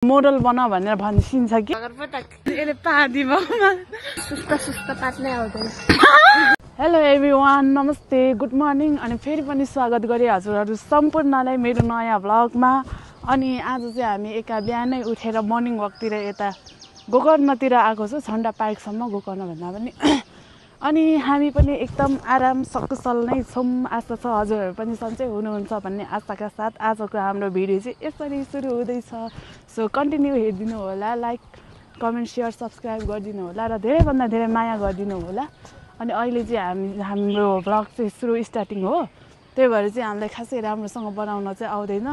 Model बना भनेर भनिसिन्छ कि यसले पार्दी सुस्त पार्नै आउँदैन। हेलो एभ्रिवान, नमस्ते, गुड मर्निङ अनि फेरि पनि स्वागत गरे हजुरहरू सम्पूर्णलाई मेरो नयाँ भ्लगमा। अनि आज चाहिँ हामी बिहानै उठेर मर्निङ वकतिर यता गोकर्णतिर आएको छु, झन्डा पार्कसम्म, गोकर्ण भन्दा पनि। अनि हामी पनि एकदम आराम सकुशल नै छौँ। आशा छ हजुरहरू पनि सन्चै हुनुहुन्छ भन्ने आशाका साथ आजको हाम्रो भिडियो चाहिँ यसरी सुरु हुँदैछ। सो कन्टिन्यू हेरिदिनु होला, लाइक कमेन्ट सेयर सब्सक्राइब गरिदिनु होला र धेरैभन्दा धेरै माया गरिदिनु होला। अनि अहिले चाहिँ हाम्रो भ्लग चाहिँ स्टार्टिङ हो, त्यही भएर चाहिँ हामीलाई खासै राम्रोसँग बनाउन चाहिँ आउँदैन,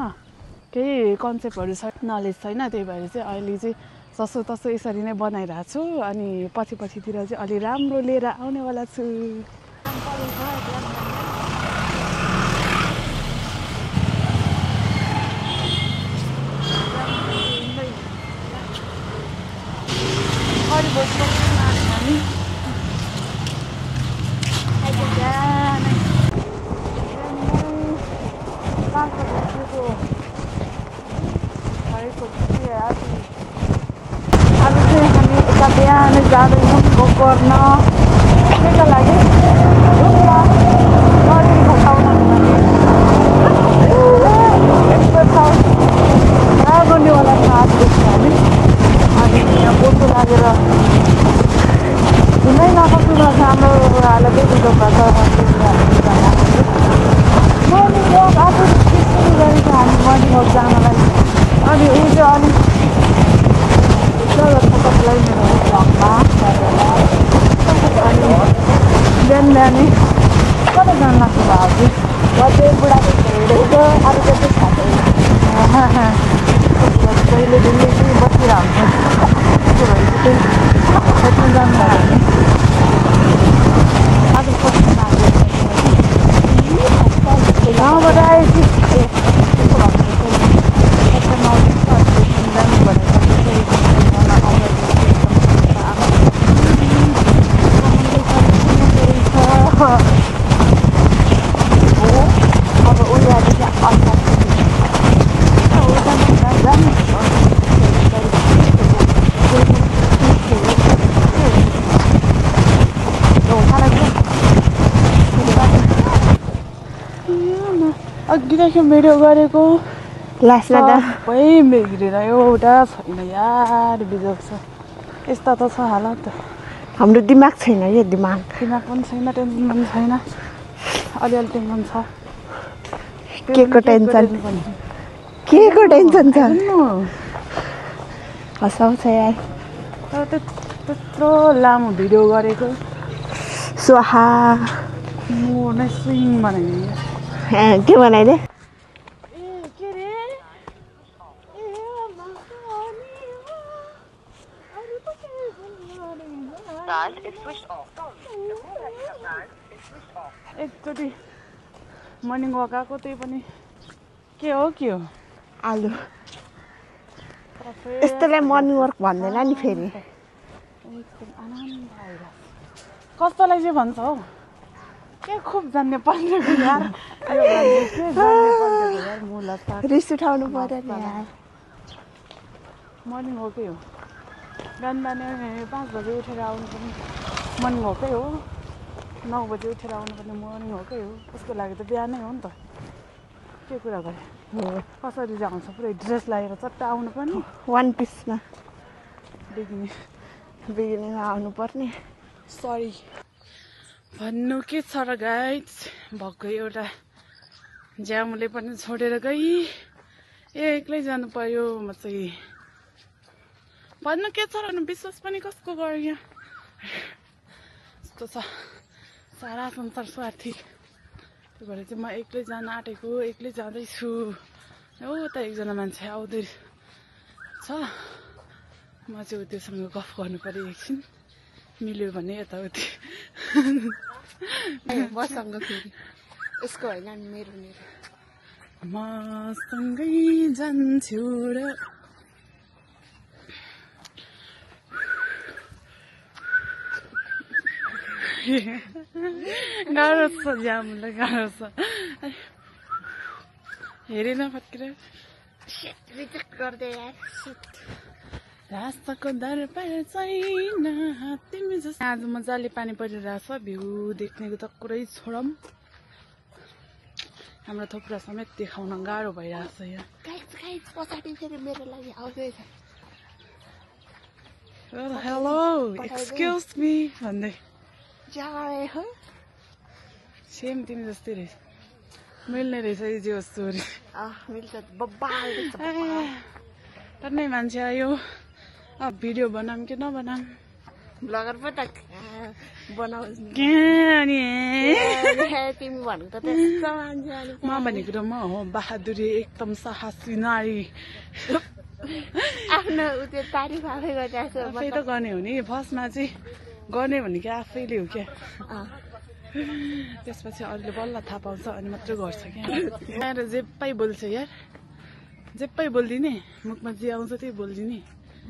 केही कन्सेप्टहरू नलेज छैन। त्यही भएर चाहिँ अहिले चाहिँ जसो तसो यसरी नै बनाइरहेको छु। अनि पछितिर चाहिँ अलि राम्रो लिएर आउनेवाला छु। बिहानै जाँदैछौँ गोकर्ण केका लागि गाडी घटाउन यस्तो ठाउँ कहाँ गर्नेवाला छ आजदेखि हामी। अनि यहाँ बोसो लागेर हिँड्नै नसक्नु छ, हाम्रो हालतै बिजो भएको मर्निङ वक आफू सुरु गरेको हामी मर्निङ वक जानलाई। अनि ऊ चाहिँ अलिक सबैलाई मेरो भ्लगमा अनि बिहान बिहानै कता जानु लाग्छ भाउजू बजे बुढाको हेरेको अरू चाहिँ कहिले दिल्ली चाहिँ बसिरहन्छ, त्यो भएर चाहिँ खेल्न जानु हामी आज पस्नु गाउँबाट आएपछि अघिदेखि भिडियो गरेको लास्टमा सबै बिग्रेर एउटा छैन यार, बिजोग छ। यस्ता त छ हालत, हाम्रो दिमाग छैन यो दिमाग पनि छैन, टेन्सन पनि छैन, अलिअलि टेन्सन छ। के को टेन्सन छ हँसाउँछ यार। तर त्यत्रो लामो भिडियो गरेको स्वाहा म नै स्विङ बनाइदिएँ। के बनाइदे? एकचोटि मर्निङ वक आएको, त्यही पनि के हो आलु यस्तोलाई मर्निङ वक भन्दैन नि फेरि। एकदम आनन्द आइरहेको कस्तोलाई चाहिँ भन्छ हौ, के खुब जान्ने पर्ने यार, रिस उठाउनु पर्यो नि यार। मर्निङ वकै हो, बिहान 5 बजे उठेर आउनु पनि मर्निङ वकै हो, 9 बजे उठेर आउनु पनि मर्निङ वकै हो। उसको लागि त बिहानै हो नि त, के कुरा गरे कसरी जाउँछ, पुरै ड्रेस लगाएर चट्ट आउनु पर्ने, वान पिसमा बिगिनिङमा आउनु पर्ने। सरी भन्नु के छ र गाइज, भक्कै एउटा ज्यामुले पनि छोडेर गई, एक्लै जानु पर्यो। म चाहिँ भन्नु के छ र, विश्वास पनि कसको गर्यो यहाँ, यस्तो छ सारा संसार स्वार्थी। त्यही भएर चाहिँ म एक्लै जान आँटेको, एक्लै जाँदैछु। हो त एकजना मान्छे आउँदै छ, म चाहिँ त्योसँग गफ गर्नु पर्यो एकछिन, मिल्यो भने यताउति मसँग फेरि यसको होइन मेरो मसँगै जान्छु र गाह्रो छ जामुलाई, गाह्रो छ। हेरेन फर्केर रिजेक्ट गर्दै यार सिट रास्ताको दरबार छैन तिमी जस्तो आज मजाले पानी परिरहेछ भ्यू देख्नेको त कुरै छोडौँ हाम्रो थोप्रा समेत देखाउन गाह्रो भइरहेछ यहाँ गाइस पछाडि फेरि मेरो लागि आउँदैछ हेलो एक्सक्युज मी भन्दै जाए हो सेम तिमी जस्तै रहेछ मिल्ने रहेछ जे वस्तु मिल्छ बब्बाल टन्नै मान्छे आयो अब भिडियो बनाऊँ कि नबनाऊँ ब्लगर पो त बनाउँछ अनि तिमी भनेको त त्यस्तो मान्छे अनि म भनेको त म हो बहादुरी एकदम साहसी नारी आफ्नो त्यो तारिफ आफै गरिरहेको आफै त गर्ने हो नि फर्स्टमा चाहिँ गर्ने भनेको आफैले हो क्या त्यसपछि अरूले बल्ल थाहा पाउँछ अनि मात्रै गर्छ क्या यहाँ जेप्पै बोल्छ यार जेप्पै बोलिदिने मुखमा जे आउँछ त्यही बोलिदिने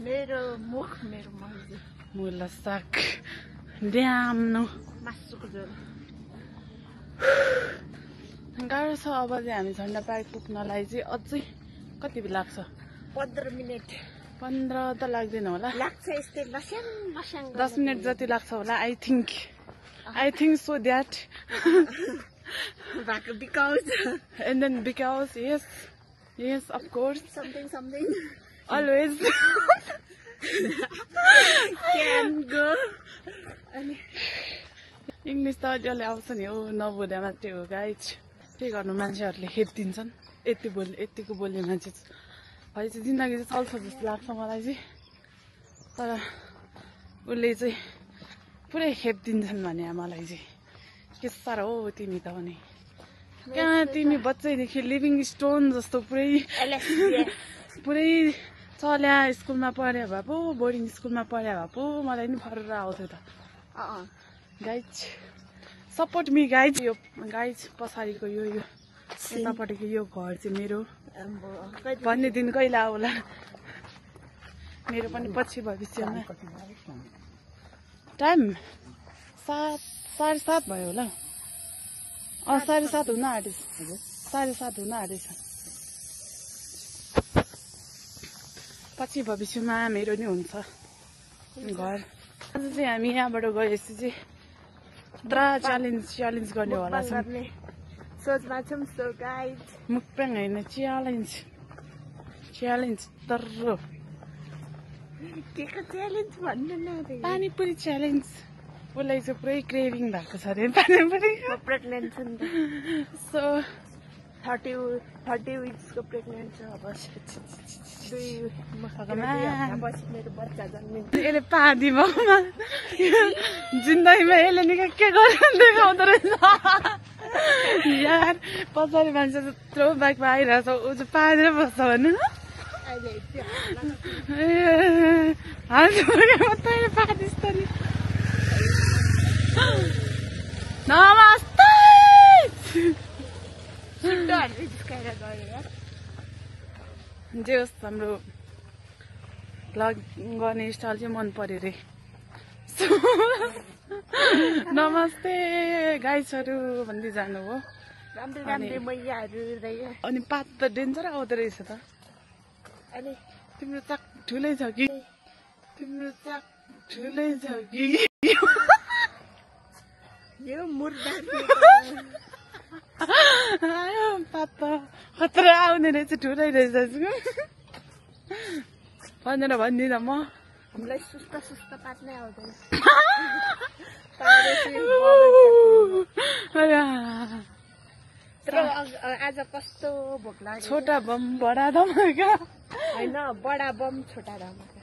मेरो मर्जी मुला साग ड्याम्नु मासुको झोल गाह्रो छ अब चाहिँ हामी झन्डा पार्क पुग्नलाई चाहिँ अझै कति लाग्छ 15 मिनट 15 त लाग्दैन होला लाग्छ यस्तै लस्याङ 10 मिनट जति लाग्छ होला I think so that because and then because yes of course something always can go English त अलिअलि आउँछ नि हो नबोले मात्रै हो गाइज त्यही गर्नु मान्छेहरूले हेपिदिन्छन् यतिको बोल्ने मान्छे भए चाहिँ जिन्दगी चाहिँ चल्छ जस्तो लाग्छ मलाई चाहिँ तर उसले चाहिँ पुरै हेपिदिन्छन् भने मलाई चाहिँ के साह्रो हो तिमी त भने कहाँ तिमी बच्चैदेखि लिभिङ स्टोन जस्तो पुरै चल्या स्कुलमा पढ्या भए पो बोर्डिङ स्कुलमा पढ्या भए पो मलाई नि फरेर आउँथ्यो त गाइज सपोर्ट मी गाइज यो गाइज पछाडिको यो यतापट्टिको यो घर चाहिँ मेरो भन्ने दिन कहिले आउला मेरो पनि पछि भविष्यमा टाइम 7:30 भयो होला 7:30 हुन आँटेछ 7:30 हुन आँटेछ पछि भविष्यमा मेरो नि हुन्छ घर आज चाहिँ हामी यहाँबाट गएपछि चाहिँ पुरा च्यालेन्ज गर्ने होला सोचमा छौँ सो गाइज मुखप्याङ होइन च्यालेन्ज तर के को च्यालेन्ज भन्नु न पानीपुरी च्यालेन्ज उसलाई चाहिँ पुरै क्रेभिङ भएको छ अरे पानीपुरी प्रेग्नेन्ट छ नि त सो 30 विक्सको प्रेग्नेन्ट छ अब मेरो बच्चा जन्मिन्छ यसले पादी बाउमा जिन्दगीमा यसले निकै के गरेर देखाउँदो रहेछ यार पछाडि मान्छे त्यत्रो बाइकमा आइरहेछ ऊ चाहिँ पादेर बस्छ भन्नु तैँले पादिस् त नि नमस्ते जे होस् हाम्रो भ्लग गर्ने स्टाइल चाहिँ मन पर्यो रे नमस्ते गाइसहरू भन्दै जानु हो अनि पात त डेन्जर आउँदो रहेछ त तिम्रो चाक ठुलै छ कि यो मुर्दा पात त खतरा आउने रहेछ ठुलै रहेछ भनेर भन्दिनँ म हामीलाई सुस्त पार्नै आउँदैन आज कस्तो भोक लाग्यो छोटा बम बडा धमाका होइन बडा बम छोटा धमाका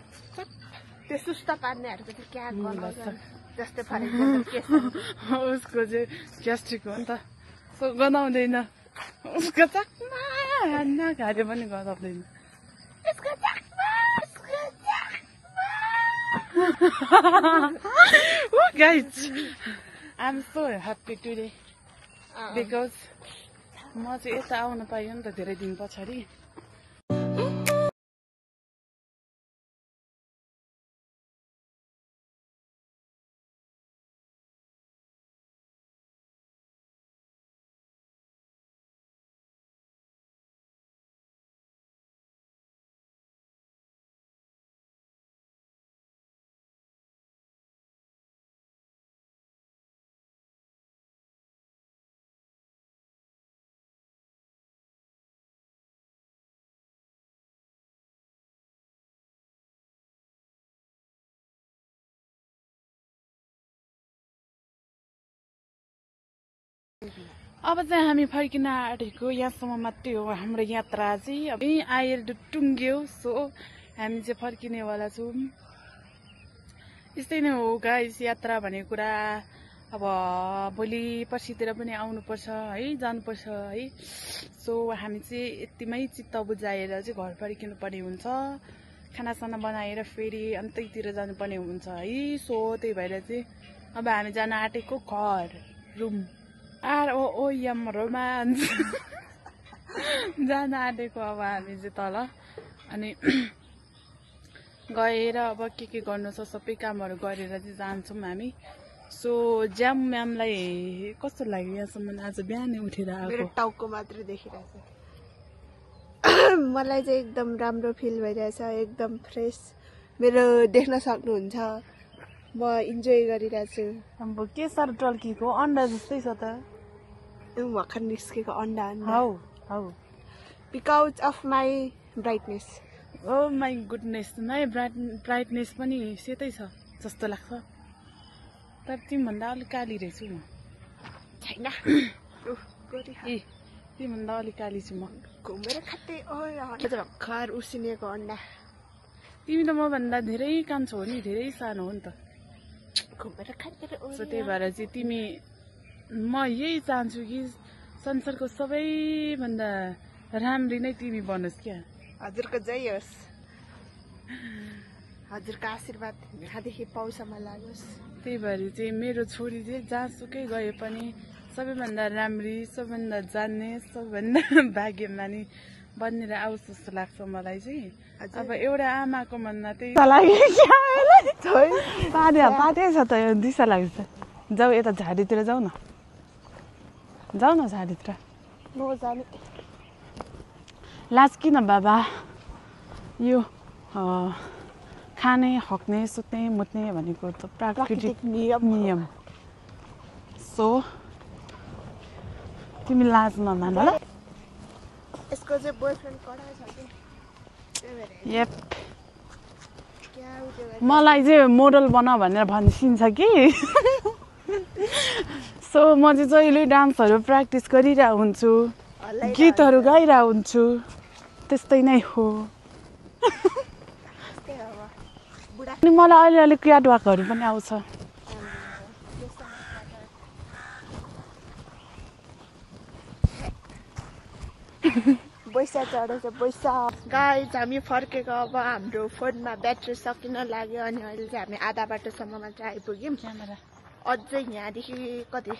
त्यो सुस्त पार्नेहरूको चाहिँ क्या गनाउँछ जस्तै फरक उसको चाहिँ ग्यास्ट्रिक हो नि त सो गनाउँदैन उसको चाकमा हान्न घार्यो पनि गनाउँदैन guys, I'm so happy today because म चाहिँ यता आउन पाएँ नि त धेरै दिन पछाडि अब चाहिँ हामी फर्किन आँटेको यहाँसम्म मात्रै हो हाम्रो यात्रा चाहिँ। अब यहीँ आएर टुङ्ग्यो, सो हामी चाहिँ फर्किनेवाला छौँ। यस्तै नै हो गाइस यात्रा भन्ने कुरा। अब भोलि पर्सितिर पनि आउनुपर्छ है, जानुपर्छ है। सो हामी चाहिँ यतिमै चित्त बुझाएर चाहिँ घर फर्किनु पर्ने हुन्छ। खानासाना बनाएर फेरि अन्तैतिर जानुपर्ने हुन्छ है। सो त्यही भएर चाहिँ अब हामी जान आँटेको घर रुम ROOM रोमान्स जान आँटेको अब हामी चाहिँ तल। अनि गएर अब के गर्नु छ सबै कामहरू गरेर चाहिँ जान्छौँ हामी। सो ज्याम म्यामलाई कस्तो लाग्यो यहाँसम्म आज बिहानै उठेर आएको? मेरो टाउको मात्र देखिरहेछ। मलाई चाहिँ एकदम राम्रो फिल भइरहेछ, एकदम फ्रेस। मेरो देख्न सक्नुहुन्छ, म इन्जोय गरिरहेछु। अब के साह्रो टल्किएको अन्डा जस्तै छ त। भर्खर निस्केको अन्डा हौ because of my brightness. Oh my goodness, my brightness पनि सेतै छ जस्तो लाग्छ। तर तिमीभन्दा अलिक काली रहेछु म। छैन ए तिमीभन्दा अलिक काली छु म। घुमेर खाँदै भर्खर उसिनेको अन्डा। तिमी त मभन्दा धेरै कान्छो हो नि, धेरै सानो हो नि त। घुमेर खाँदै सो त्यही भएर चाहिँ तिमी, म यही चाहन्छु कि संसारको सबैभन्दा राम्री नै तिमी बनोस् क्या। हजुरको जय होस्, हजुरको आशीर्वाद यहाँदेखि पाउसम्म लागोस्। त्यही भएर चाहिँ मेरो छोरी चाहिँ जहाँसुकै गए पनि सबैभन्दा राम्री, सबैभन्दा जान्ने, सबैभन्दा भाग्यमानी बनेर आओस् जस्तो लाग्छ मलाई चाहिँ। अब एउटा आमाको मनमा त्यही पाते छ त, यो दिशा लाग्छ। जाऊ यता झाडीतिर जाऊ न, झाडीतिर। लाज किन बाबा, यो खाने, हक्ने, सुत्ने, मुत्ने भनेको त प्राकृतिक नियम। सो तिमी लाज नमान ल। यसको चाहिँ बोयफ्रेन्ड कडा छ कि। यप, मलाई चाहिँ मोडल बना भनेर भनिसिन्छ कि। सो म चाहिँ जहिले डान्सहरू प्र्याक्टिस गरिरहेको हुन्छु, गीतहरू गाइरहेको हुन्छु, त्यस्तै नै हो। अनि मलाई अलिअलि क्याटवाकहरू पनि आउँछ। पैसा चढेछ पैसा। गाइज हामी फर्केको, अब हाम्रो फोनमा ब्याट्री सकिन लाग्यो। अनि अहिले चाहिँ हामी आधा बाटोसम्म मात्र आइपुग्यौँ। अझै यहाँदेखि कति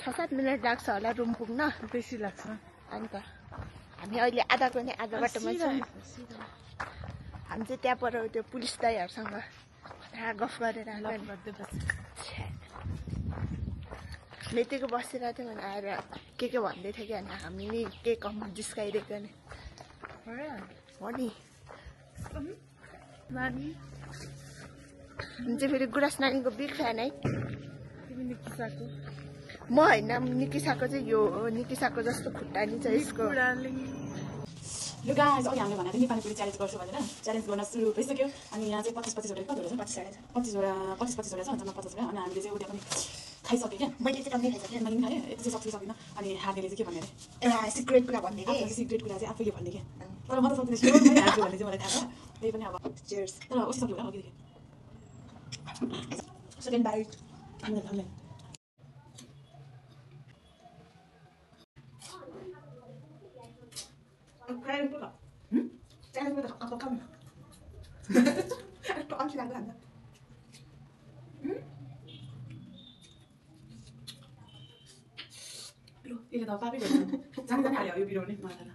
6-7 मिनट लाग्छ होला रुम पुग्न। बेसी लाग्छ। अन्त हामी अहिले आधा बाटोमा छौँ। हामी चाहिँ त्यहाँ पर त्यो पुलिस दाइहरूसँग गफ गरेर मेतीको बसिरहेको थियो भने आएर के भन्दै थियो कि अनि हामी नि के कम जिस्काइदिएको नि हो नि। नानी चाहिँ फेरि गुराँस नानीको बिग फ्यान है। म होइन, निकिसाको चाहिँ यो निकिसाको जस्तो खुट्टा नि छ यसको। लु गाइस, अघि हामीले भनेको थियो नेपाली च्यालेन्ज गर्छु भनेर। च्यालेन्ज गर्न सुरु भइसक्यो। अनि यहाँ चाहिँ 25-25 वटा कति रहेछ? 25 वटा 25-25 वटा छ। अन्त 50 वटा। अनि हामीले चाहिँ उता पनि खाइसक्यो क्या। मैले चाहिँ टक्कै खाइसकेँ। मैले पनि खाएँ, यति चाहिँ सक्दिनँ। अनि हार्नेले चाहिँ के भन्ने अरे सिक्रेट कुरा भन्ने कि सिक्रेट कुरा चाहिँ आफैले भन्ने क्या। तर म त सक्दिनँ, स्योर मैले हार्छु भन्ने चाहिँ मलाई थाहा छ। त्यही पनि अब चियर्स। तर उसी सक्यो होला अघिदेखि। सेकेन्ड बाइट हामीले यसले त पापै गर्छ। जानी हाल्यो यो बिरुवा नि मलाई थाहा।